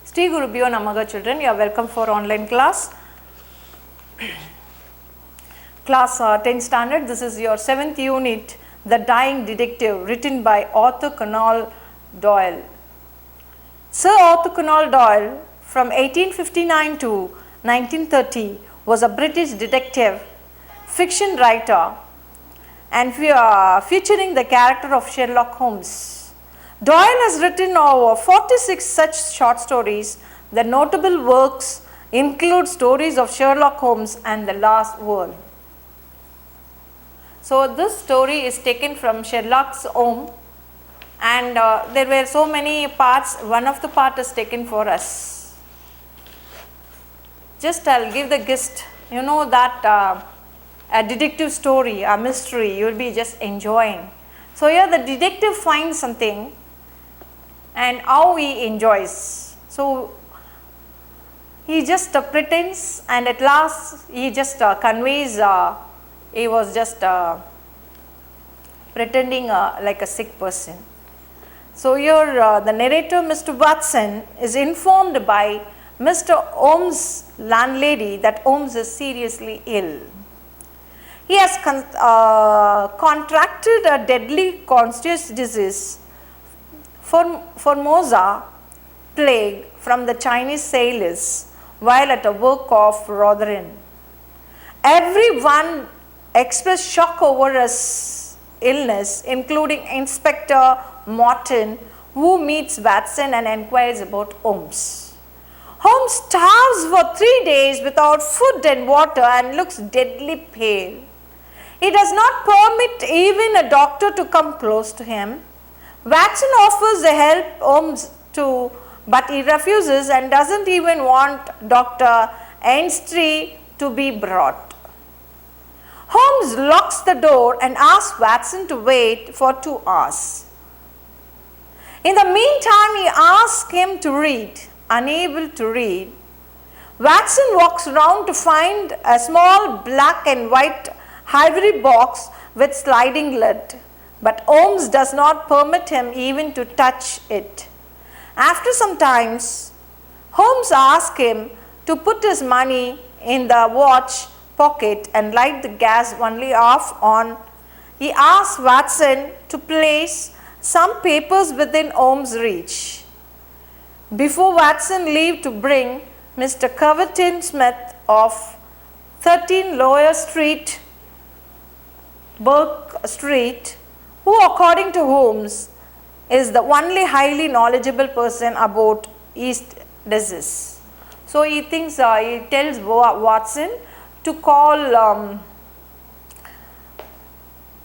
Sri Gurubhyo Namaha children, you are welcome for online class. Class 10 standard, this is your 7th unit, The Dying Detective, written by Arthur Conan Doyle. Sir Arthur Conan Doyle from 1859 to 1930 was a British detective, fiction writer and featuring the character of Sherlock Holmes. Doyle has written over 46 such short stories. The notable works include stories of Sherlock Holmes and the Lost World. So this story is taken from Sherlock's home, and there were so many parts. One of the part is taken for us. Just I'll give the gist. You know that a detective story, a mystery, you will be just enjoying. So here the detective finds something and how he enjoys. So he just pretends, and at last he just conveys he was just pretending like a sick person. So here the narrator, Mr. Watson, is informed by Mr. Holmes' landlady that Holmes is seriously ill. He has contracted a deadly contagious disease, Formosa plague, from the Chinese sailors while at a work off Rotherham. Everyone expressed shock over his illness, including Inspector Morton, who meets Watson and inquires about Holmes. Holmes starves for 3 days without food and water and looks deadly pale. He does not permit even a doctor to come close to him. Watson offers to help Holmes too, but he refuses and doesn't even want Dr. Ainstree to be brought. Holmes locks the door and asks Watson to wait for 2 hours. In the meantime, he asks him to read. Unable to read, Watson walks around to find a small black and white ivory box with sliding lid, but Holmes does not permit him even to touch it. After some time, Holmes asks him to put his money in the watch pocket and light the gas only off on. He asks Watson to place some papers within Holmes' reach. Before Watson leaves to bring Mr. Coverton Smith of 13 Lower Street, Burke Street, who according to Holmes is the only highly knowledgeable person about East disease. So he thinks, he tells Watson to call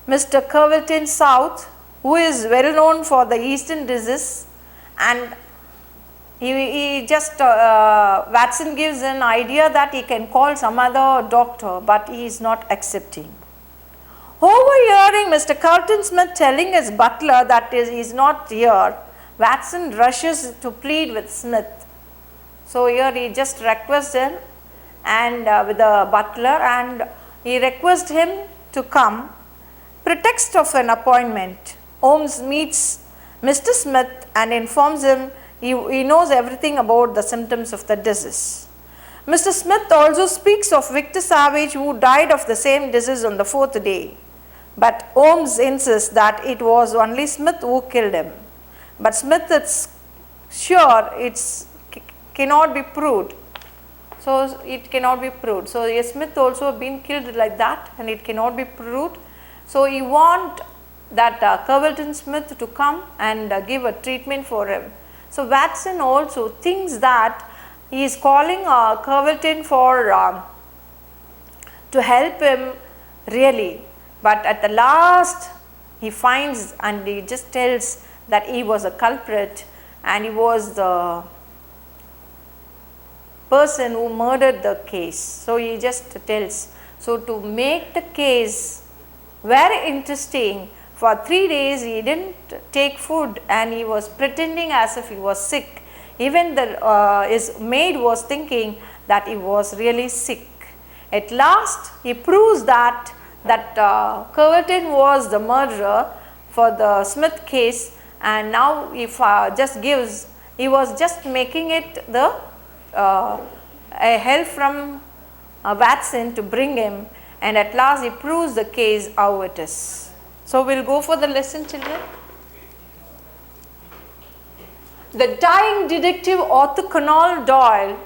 Mr. Coverton South, who is well known for the Eastern disease, and he just Watson gives an idea that he can call some other doctor, but he is not accepting. Overhearing Mr. Coverton Smith telling his butler that he is not here, Watson rushes to plead with Smith. So here he just requests him and with the butler, and he requests him to come. Pretext of an appointment, Holmes meets Mr. Smith and informs him he knows everything about the symptoms of the disease. Mr. Smith also speaks of Victor Savage, who died of the same disease on the 4th day. But Holmes insists that it was only Smith who killed him. But Smith is sure it cannot be proved. So it cannot be proved. So yes, Smith also been killed like that, and it cannot be proved. So he want that Coverton Smith to come and give a treatment for him. So Watson also thinks that he is calling Coverton for to help him really, but at the last he finds and he just tells that he was a culprit and he was the person who murdered the case. So he just tells. So to make the case very interesting, for 3 days he didn't take food and he was pretending as if he was sick. Even his maid was thinking that he was really sick. At last he proves that Coverton was the murderer for the Smith case, and now he just gives he was just making it the a help from Watson to bring him, and at last he proves the case how it is. So we will go for the lesson, children. The dying detective Arthur Conan Doyle.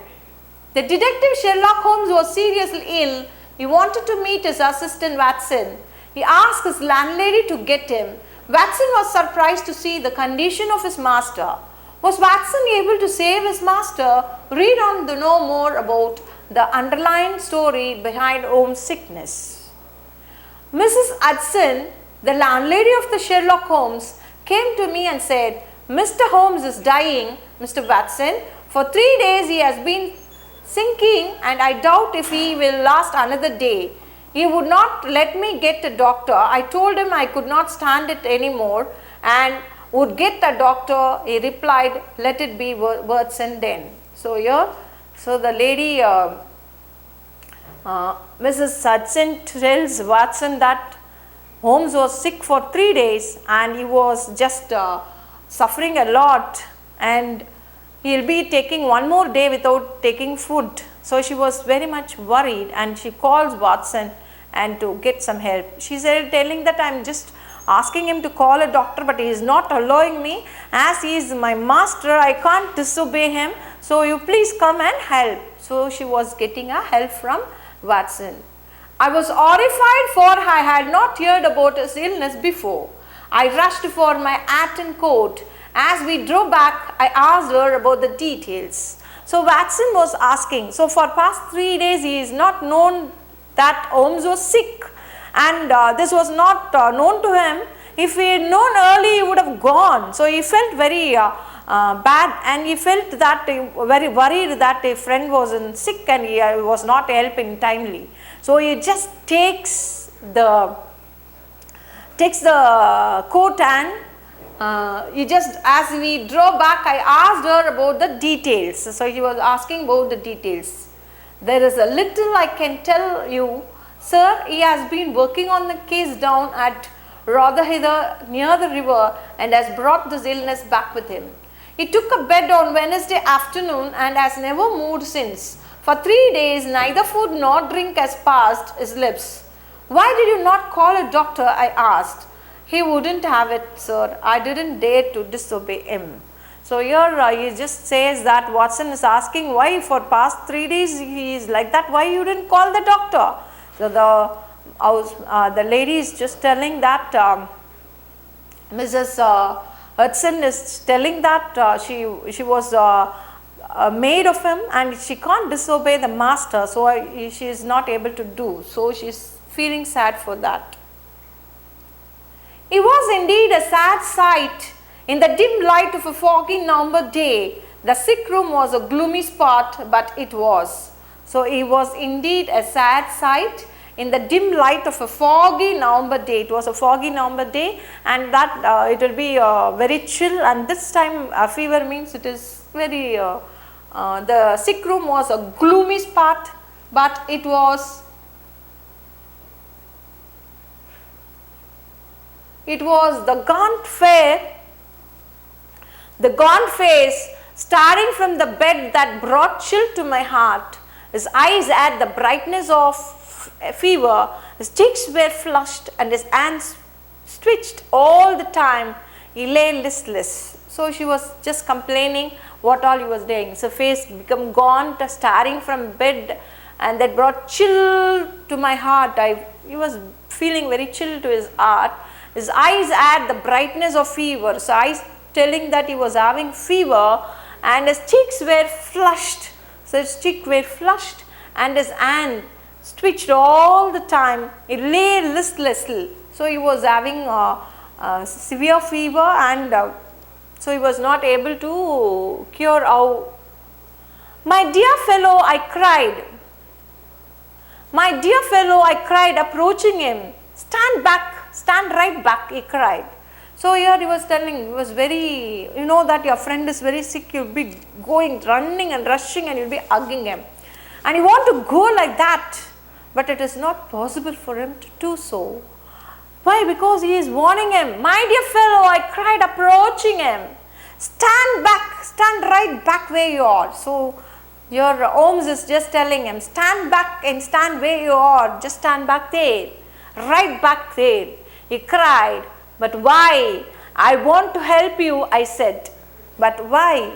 The detective Sherlock Holmes was seriously ill. He wanted to meet his assistant Watson. He asked his landlady to get him. Watson was surprised to see the condition of his master. Was Watson able to save his master? Read on to know more about the underlying story behind Holmes' sickness. Mrs. Hudson, the landlady of the Sherlock Holmes, came to me and said, Mr. Holmes is dying, Mr. Watson. For 3 days he has been sinking, and I doubt if he will last another day. He would not let me get a doctor. I told him I could not stand it anymore and would get a doctor. He replied, let it be Watson then. So here, so the lady, Mrs. Hudson tells Watson that Holmes was sick for 3 days and he was just suffering a lot, and he will be taking one more day without taking food. So she was very much worried, and she calls Watson and to get some help. She said, telling that I am just asking him to call a doctor, but he is not allowing me. As he is my master, I can't disobey him. So you please come and help. So she was getting a help from Watson. I was horrified, for I had not heard about his illness before. I rushed for my hat and coat. As we drove back, I asked her about the details. So Watson was asking, so for past 3 days he is not known that Holmes was sick, and this was not known to him. If he had known early, he would have gone. So he felt very bad, and he felt that very worried that a friend was sick and he was not helping timely. So he just takes the coat, and he just, as we drove back, I asked her about the details. So he was asking about the details. There is a little I can tell you, sir. He has been working on the case down at Rotherhithe near the river and has brought this illness back with him. He took a bed on Wednesday afternoon and has never moved since. For 3 days, neither food nor drink has passed his lips. Why did you not call a doctor? I asked. He wouldn't have it, sir. I didn't dare to disobey him. So here he just says that Watson is asking why for past 3 days he is like that. Why you didn't call the doctor? So the lady is just telling that Mrs. Hudson is telling that she was a maid of him and she can't disobey the master. So she is not able to do. So she is feeling sad for that. It was indeed a sad sight. In the dim light of a foggy November day, the sick room was a gloomy spot, but it was. So it was indeed a sad sight. In the dim light of a foggy November day, it was a foggy November day, and that it will be very chill, and this time fever means it is very, the sick room was a gloomy spot, but it was the gaunt face staring from the bed that brought chill to my heart. His eyes had the brightness of fever, his cheeks were flushed and his hands twitched all the time. He lay listless. So she was just complaining what all he was doing. His face became gaunt, staring from bed, and that brought chill to my heart. He was feeling very chill to his heart. His eyes had the brightness of fever. So eyes telling that he was having fever, and his cheeks were flushed. So his cheeks were flushed and his hand twitched all the time. He lay listlessly. So he was having severe fever, and so he was not able to cure out. My dear fellow, I cried. My dear fellow, I cried, approaching him. Stand back, stand right back, he cried. So here he was telling, he was very, you know that your friend is very sick, you'll be going, running and rushing, and you'll be hugging him. And you want to go like that, but it is not possible for him to do so. Why? Because he is warning him. My dear fellow, I cried, approaching him. stand back, stand right back where you are. So your Holmes is just telling him, stand back and stand where you are, just stand back there, right back there. He cried, but why? I want to help you, I said. But why?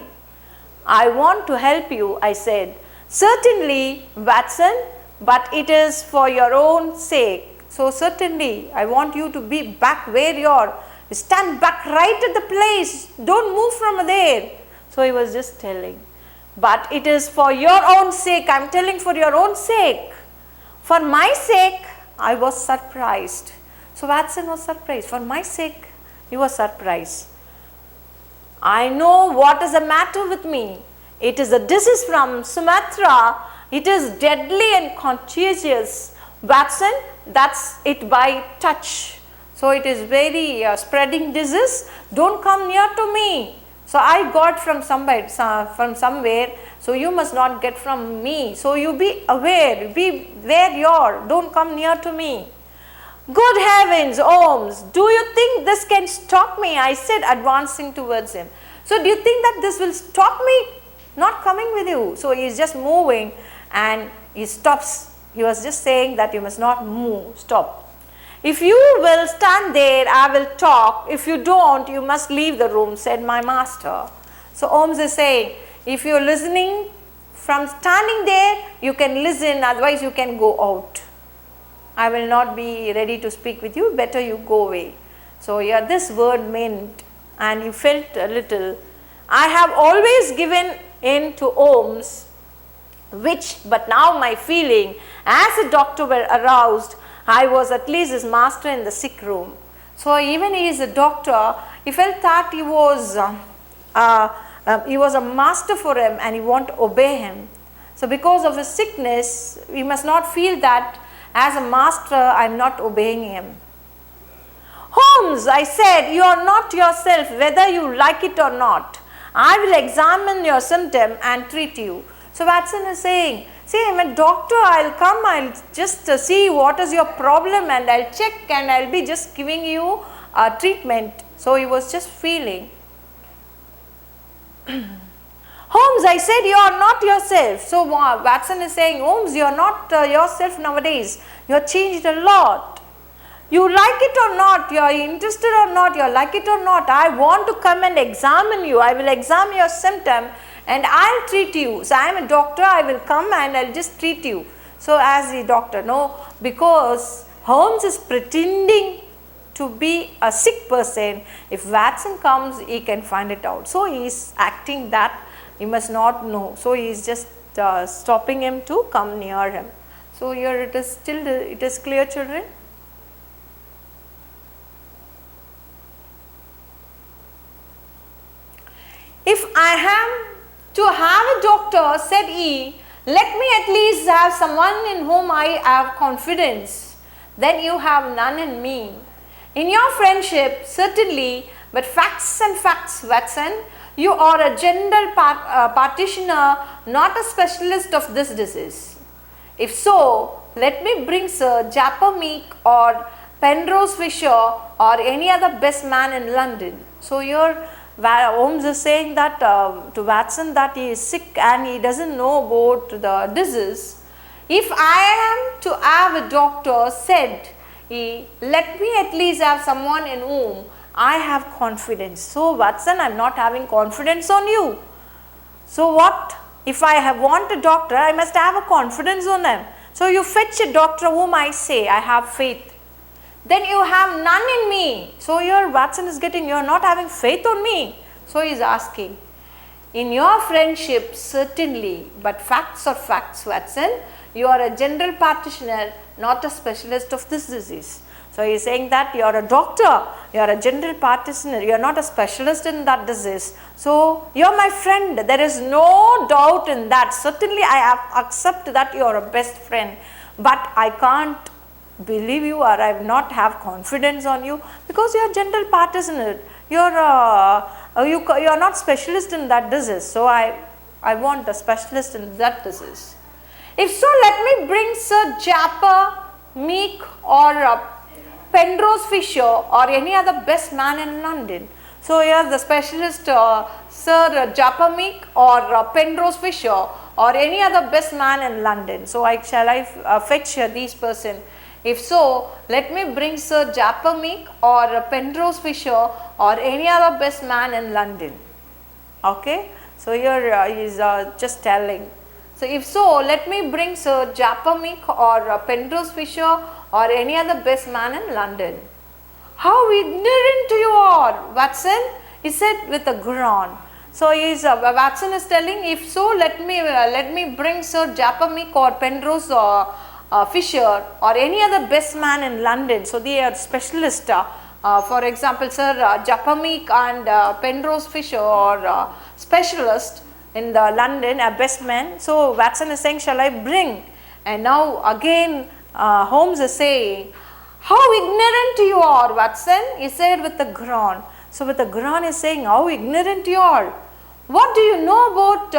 I want to help you, I said. Certainly, Watson, but it is for your own sake. So certainly, I want you to be back where you are. Stand back right at the place. Don't move from there. So he was just telling. But it is for your own sake. I am telling for your own sake. For my sake, I was surprised. So Watson was surprised. For my sake, he was surprised. I know what is the matter with me. It is a disease from Sumatra. It is deadly and contagious. Watson, that's it by touch. So it is very spreading disease. Don't come near to me. So I got from somewhere. So you must not get from me. So you be aware. Be where you are. Don't come near to me. Good heavens, Holmes, do you think this can stop me? I said, advancing towards him. So do you think that this will stop me not coming with you? So he is just moving and he stops. He was just saying that you must not move, stop. If you will stand there, I will talk. If you don't, you must leave the room, said my master. So Holmes is saying, if you are listening from standing there, you can listen, otherwise you can go out. I will not be ready to speak with you, better you go away. So yeah, this word meant, and he felt a little, I have always given in to Holmes, but now my feeling, as the doctor were aroused, I was at least his master in the sick room. So even he is a doctor, he felt that he was a master for him and he want to obey him. So because of his sickness, we must not feel that as a master I am not obeying him. Holmes, I said, you are not yourself whether you like it or not. I will examine your symptom and treat you. So Watson is saying, see, I am a doctor, I will come, I will just see what is your problem and I will check and I will be just giving you a treatment. So he was just feeling. Holmes, I said, you are not yourself. So Watson is saying, Holmes, you are not yourself nowadays. You have changed a lot. You like it or not, you are interested or not, you like it or not, I want to come and examine you. I will examine your symptom and I will treat you. So I am a doctor, I will come and I will just treat you. So as the doctor, no, because Holmes is pretending to be a sick person. If Watson comes, he can find it out. So he is acting that he must not know. So he is just stopping him to come near him. So here it is still, it is clear, children. If I am to have a doctor, said he, let me at least have someone in whom I have confidence. Then you have none in me. In your friendship, certainly, but facts and facts, Watson. You are a general practitioner, not a specialist of this disease. If so, let me bring Sir Japper Meek or Penrose Fisher or any other best man in London. So here Holmes is saying that to Watson that he is sick and he doesn't know about the disease. If I am to have a doctor, said he, let me at least have someone in whom I have confidence. So Watson, I am not having confidence on you. So what? If I want a doctor, I must have a confidence on them. So you fetch a doctor whom I say I have faith. Then you have none in me. So here Watson is getting, you are not having faith on me. So he is asking, in your friendship certainly, but facts are facts, Watson. You are a general practitioner, not a specialist of this disease. So he is saying that you are a doctor, you are a general practitioner, you are not a specialist in that disease. So you are my friend, there is no doubt in that. Certainly I have accept that you are a best friend, but I can't believe you or I will not have confidence on you because you are general practitioner. You are not specialist in that disease. So I want a specialist in that disease. If so, let me bring Sir Japper Meek or Penrose Fisher or any other best man in London. So here the specialist Sir Japamik or Penrose Fisher or any other best man in London. So shall I fetch these person? If so, let me bring Sir Japamik or Penrose Fisher or any other best man in London. Okay. So here he is just telling. So if so, let me bring Sir Japamik or Penrose Fisher or any other best man in London. How ignorant you are, Watson, he said with a groan. So Watson is telling, if so, let me bring Sir Japamik or Penrose Fisher or any other best man in London. So they are specialists. For example, Sir Japamik and Penrose Fisher or specialist in the London, a best man. So Watson is saying, shall I bring? And now again Holmes is saying, how ignorant you are, Watson, he said with a groan. So with a groan is saying, how ignorant you are. What do you know about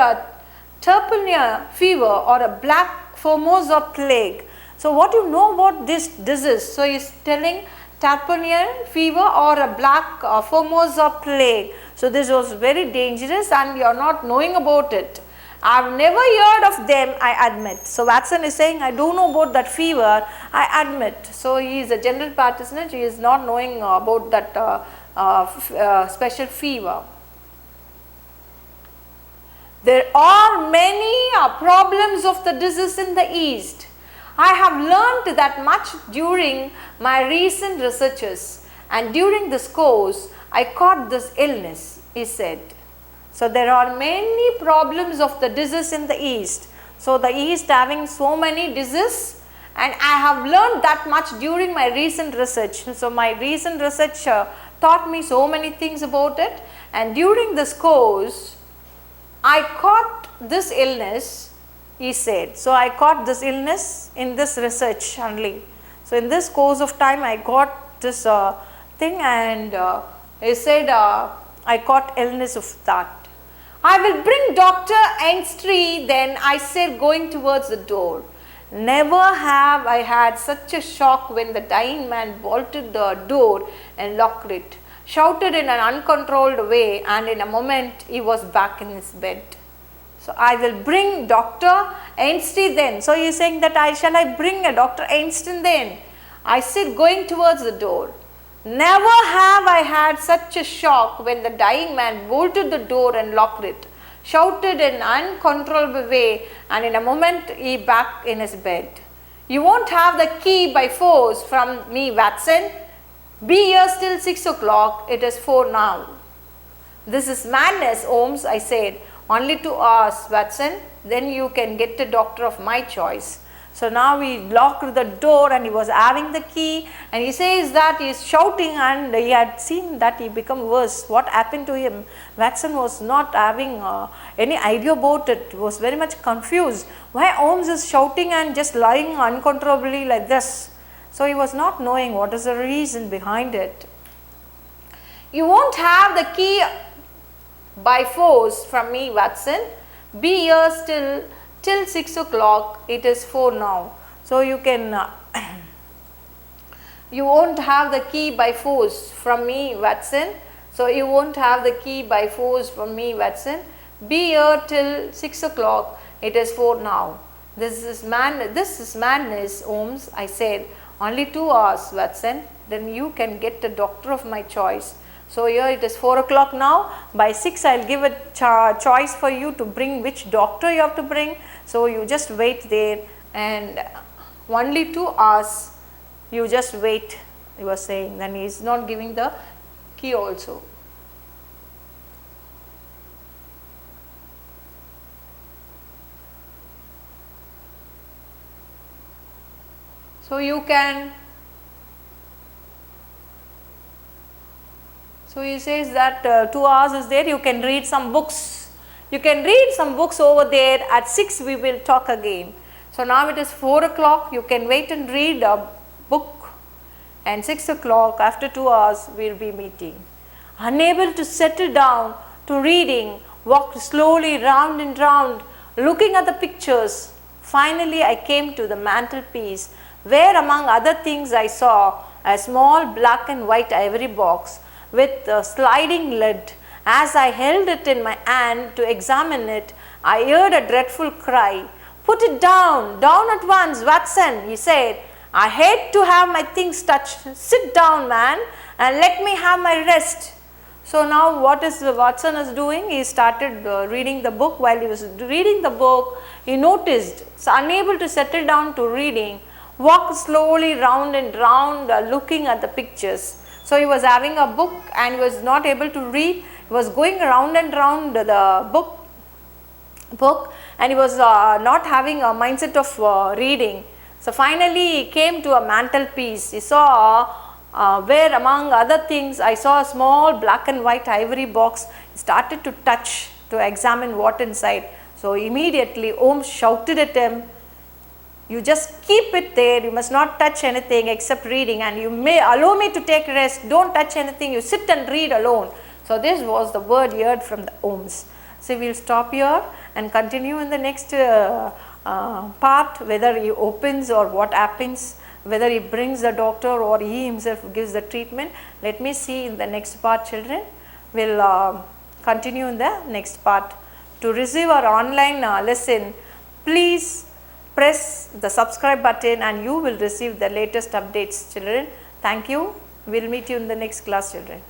Turpenia fever or a black Formosa plague? So what you know about this disease? So he is telling Turpenia fever or a black Formosa plague. So this was very dangerous and you are not knowing about it. I have never heard of them, I admit. So Watson is saying, I don't know about that fever, I admit. So he is a general practitioner, he is not knowing about that special fever. There are many problems of the disease in the East. I have learnt that much during my recent researches, and during this course I caught this illness, he said. So there are many problems of the disease in the East. So the East having so many diseases, and I have learned that much during my recent research. So my recent research taught me so many things about it, and during this course I caught this illness, he said. So I caught this illness in this research only. So in this course of time I got this thing, and he said I caught illness of that. I will bring Dr. Ainstree then, I said, going towards the door. Never have I had such a shock when the dying man bolted the door and locked it, shouted in an uncontrolled way, and in a moment he was back in his bed. So I will bring Dr. Ainstree then. So he is saying that shall I bring a Dr. Ainstree then? I said, going towards the door. Never have I had such a shock when the dying man bolted the door and locked it, shouted in an uncontrollable way, and in a moment he back in his bed. You won't have the key by force from me, Watson. Be here till 6 o'clock, it is 4 now. This is madness, Holmes, I said. Only 2 hours, Watson, then you can get a doctor of my choice. So now he locked the door and he was having the key, and he says that he is shouting, and he had seen that he become worse. What happened to him? Watson was not having any idea about it. He was very much confused. Why Holmes is shouting and just lying uncontrollably like this? So he was not knowing what is the reason behind it. You won't have the key by force from me, Watson. Be here till 6 o'clock, it is 4 now. So you can, you won't have the key by force from me, Watson. So you won't have the key by force from me, Watson. Be here till 6 o'clock, it is 4 now. This is madness, Holmes, I said. Only 2 hours, Watson, then you can get a doctor of my choice. So here it is 4 o'clock now. By 6 I will give a choice for you to bring which doctor you have to bring. So you just wait there, and only 2 hours you just wait, he was saying. Then he is not giving the key also. So you can, so he says that 2 hours is there, you can read some books. You can read some books over there. At 6 we will talk again. So now it is 4 o'clock, you can wait and read a book, and 6 o'clock after 2 hours we will be meeting. Unable to settle down to reading, walked slowly round and round, looking at the pictures. Finally I came to the mantelpiece, where among other things I saw a small black and white ivory box with a sliding lid. As I held it in my hand to examine it, I heard a dreadful cry. Put it down, down at once, Watson, he said. I hate to have my things touched. Sit down, man, and let me have my rest. So now what is Watson is doing? He started reading the book. While he was reading the book, he noticed, so unable to settle down to reading, walked slowly round and round looking at the pictures. So he was having a book and he was not able to read. He was going round and round the book and he was not having a mindset of reading. So finally he came to a mantelpiece. He saw where among other things I saw a small black and white ivory box. He started to touch to examine what inside. So immediately Holmes shouted at him, you just keep it there, you must not touch anything except reading, and you may allow me to take rest, don't touch anything, you sit and read alone. So this was the word heard from the Holmes. So we will stop here and continue in the next part, whether he opens or what happens, whether he brings the doctor or he himself gives the treatment. Let me see in the next part, children. We will continue in the next part. To receive our online lesson, please press the subscribe button and you will receive the latest updates, children. Thank you. We will meet you in the next class, children.